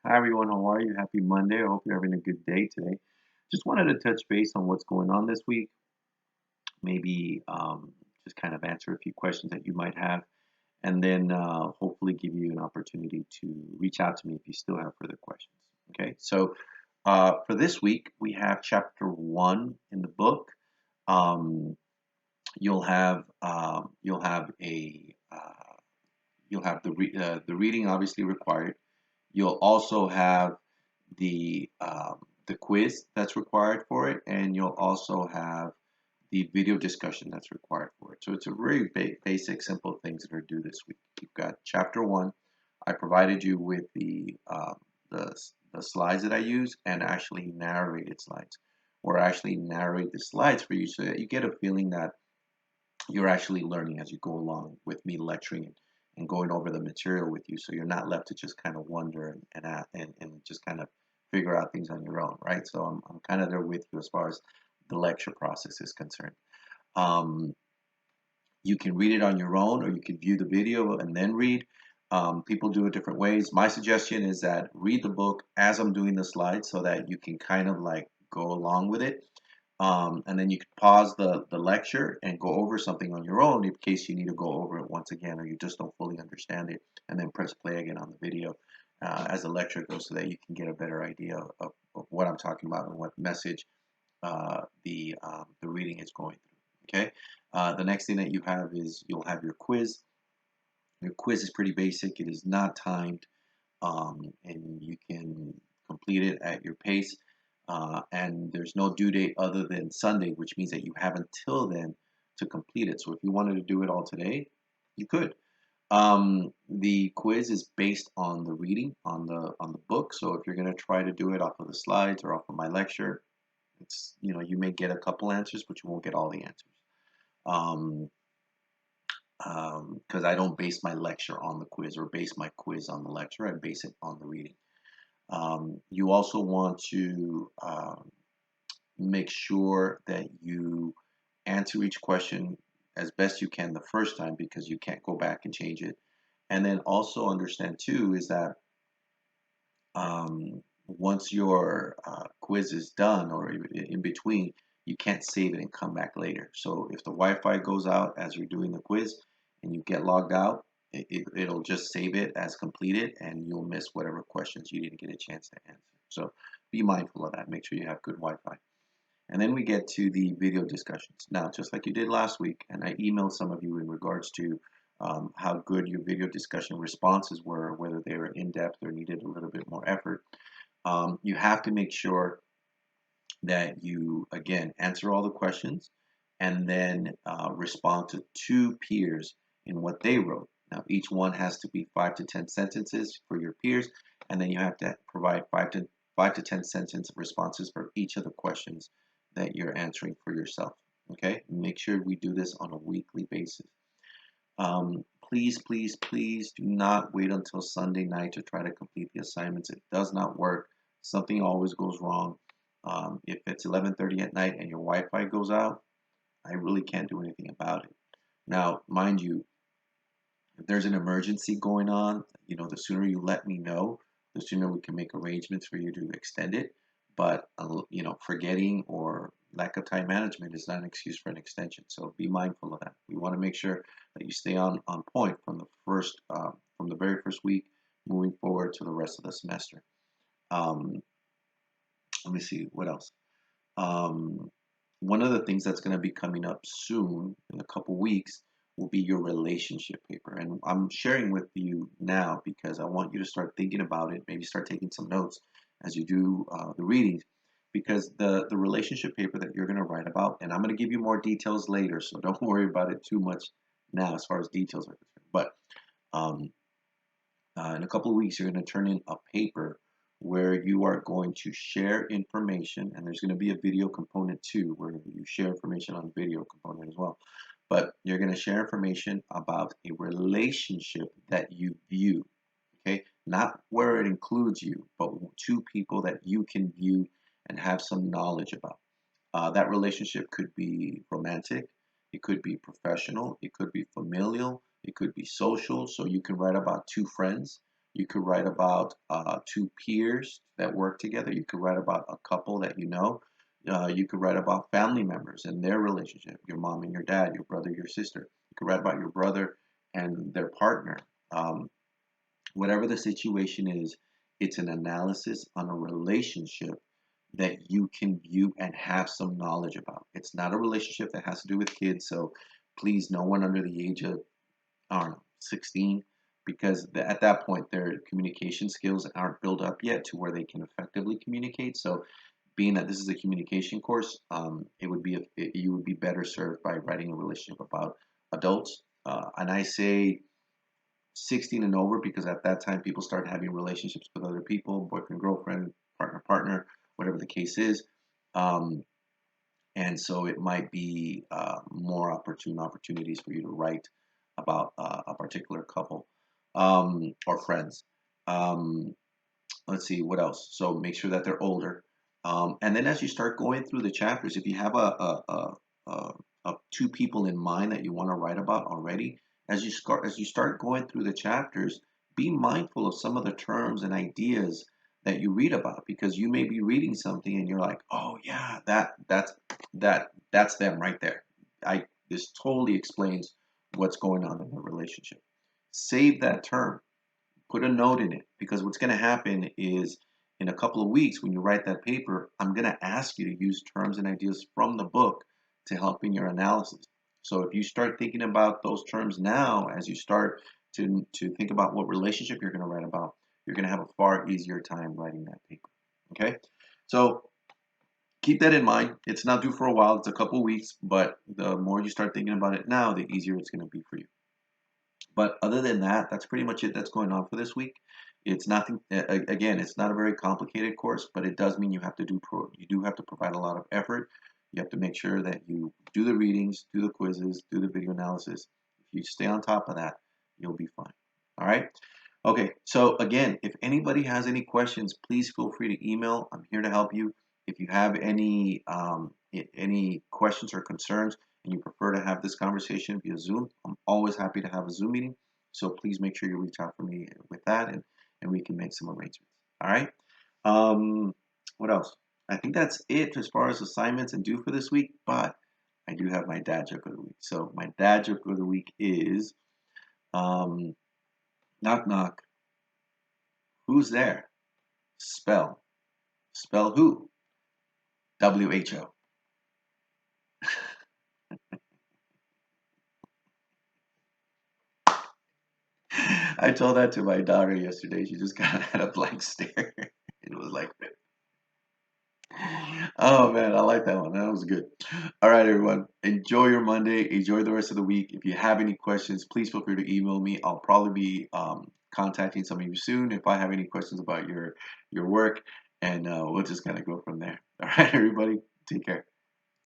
Hi everyone, how are you? Happy Monday. I hope you're having a good day today. Just wanted to touch base on what's going on this week. Maybe just kind of answer a few questions that you might have, and then hopefully give you an opportunity to reach out to me if you still have further questions. Okay, so for this week, we have chapter one in the book. Um, you'll have the reading obviously required. You'll also have the quiz that's required for it, and you'll also have the video discussion that's required for it. So it's a very basic, simple things that are due this week. You've got chapter one. I provided you with the the slides that I use and actually narrated slides, or actually narrate the slides for you so that you get a feeling that you're actually learning as you go along with me lecturing and going over the material with you, so you're not left to just kind of wonder and just kind of figure out things on your own, right? So I'm kind of there with you as far as the lecture process is concerned. Um, you can read it on your own, or you can view the video and then read. People do it different ways. My suggestion is that read the book as I'm doing the slides so that you can kind of like go along with it. And then you can pause the lecture and go over something on your own in case you need to go over it once again, or you just don't fully understand it, and then press play again on the video as the lecture goes so that you can get a better idea of what I'm talking about and what message the reading is going through. Okay. The next thing that you have is you'll have your quiz. Your quiz is pretty basic. It is not timed, and you can complete it at your pace. And there's no due date other than Sunday, which means that you have until then to complete it. So if you wanted to do it all today, you could. The quiz is based on the reading on the book. So if you're going to try to do it off of the slides or off of my lecture, it's you may get a couple answers, but you won't get all the answers. Um, because I don't base my lecture on the quiz or base my quiz on the lecture. I base it on the reading. You also want to make sure that you answer each question as best you can the first time because you can't go back and change it. And then also understand too is that once your quiz is done or in between, you can't save it and come back later. So if the Wi-Fi goes out as you're doing the quiz and you get logged out, it'll just save it as completed and you'll miss whatever questions you didn't get a chance to answer. So be mindful of that. Make sure you have good Wi-Fi. And then we get to the video discussions. Now, just like you did last week, and I emailed some of you in regards to how good your video discussion responses were, whether they were in-depth or needed a little bit more effort. You have to make sure that you, again, answer all the questions and then respond to two peers in what they wrote. Now, each one has to be 5 to 10 sentences for your peers, and then you have to provide 5 to 10 sentence responses for each of the questions that you're answering for yourself. Okay, make sure we do this on a weekly basis. Please, please, please do not wait until Sunday night to try to complete the assignments. It does not work. Something always goes wrong. If it's 11:30 at night and your Wi-Fi goes out, I really can't do anything about it. Now, mind you, if there's an emergency going on, the sooner you let me know, the sooner we can make arrangements for you to extend it. But forgetting or lack of time management is not an excuse for an extension. So be mindful of that. We want to make sure that you stay on point from the very first week, moving forward to the rest of the semester. Um, Let me see what else. Um, One of the things that's going to be coming up soon in a couple weeks will be your relationship paper. And I'm sharing with you now because I want you to start thinking about it, maybe start taking some notes as you do the readings. Because the relationship paper that you're going to write about, and I'm going to give you more details later, so don't worry about it too much now as far as details are concerned. But um, in a couple of weeks, you're going to turn in a paper where you are going to share information, and there's going to be a video component too, where you share information on the video component as well. But you're going to share information about a relationship that you view, okay? Not where it includes you, but two people that you can view and have some knowledge about. That relationship could be romantic, it could be professional, it could be familial, it could be social. So you can write about two friends, You could write about two peers that work together. You could write about a couple that you know. You could write about family members and their relationship, your mom and your dad, your brother, your sister. You could write about your brother and their partner. Um, Whatever the situation is, it's an analysis on a relationship that you can view and have some knowledge about. It's not a relationship that has to do with kids, so please, no one under the age of, I don't know, 16, because at that point their communication skills aren't built up yet to where they can effectively communicate. So, being that this is a communication course, you would be better served by writing a relationship about adults. And I say 16 and over because at that time people start having relationships with other people, boyfriend, girlfriend, partner, whatever the case is. Um, and so it might be more opportunities for you to write about a particular couple or friends. Um, let's see what else. So make sure that they're older. And then as you start going through the chapters, if you have a, two people in mind that you want to write about already, as you start going through the chapters, be mindful of some of the terms and ideas that you read about because you may be reading something and you're like, oh yeah, that's them right there. I This totally explains what's going on in the relationship. Save that term, put a note in it because what's going to happen is in a couple of weeks when you write that paper, I'm going to ask you to use terms and ideas from the book to help in your analysis. So if you start thinking about those terms now, as you start to think about what relationship you're going to write about, you're going to have a far easier time writing that paper. Okay, so keep that in mind. It's not due for a while; it's a couple of weeks, but the more you start thinking about it now, the easier it's going to be for you. But other than that, that's pretty much it that's going on for this week. It's nothing, again, it's not a very complicated course, but it does mean you do have to provide a lot of effort. You have to make sure that you do the readings, do the quizzes, do the video analysis. If you stay on top of that, you'll be fine. All right. Okay. So again, if anybody has any questions, please feel free to email. I'm here to help you. If you have any questions or concerns, and you prefer to have this conversation via Zoom, I'm always happy to have a Zoom meeting. So please make sure you reach out for me with that and we can make some arrangements. All right. Um, what else? I think that's it as far as assignments and due for this week, but I do have my dad joke of the week. So my dad joke of the week is um, knock knock. Who's there? Spell. Spell who? WHO. I told that to my daughter yesterday. She just kind of had a blank stare. It was like, oh man, I like that one. That was good. All right, everyone. Enjoy your Monday. Enjoy the rest of the week. If you have any questions, please feel free to email me. I'll probably be contacting some of you soon if I have any questions about your work, and we'll just kind of go from there. All right, everybody. Take care.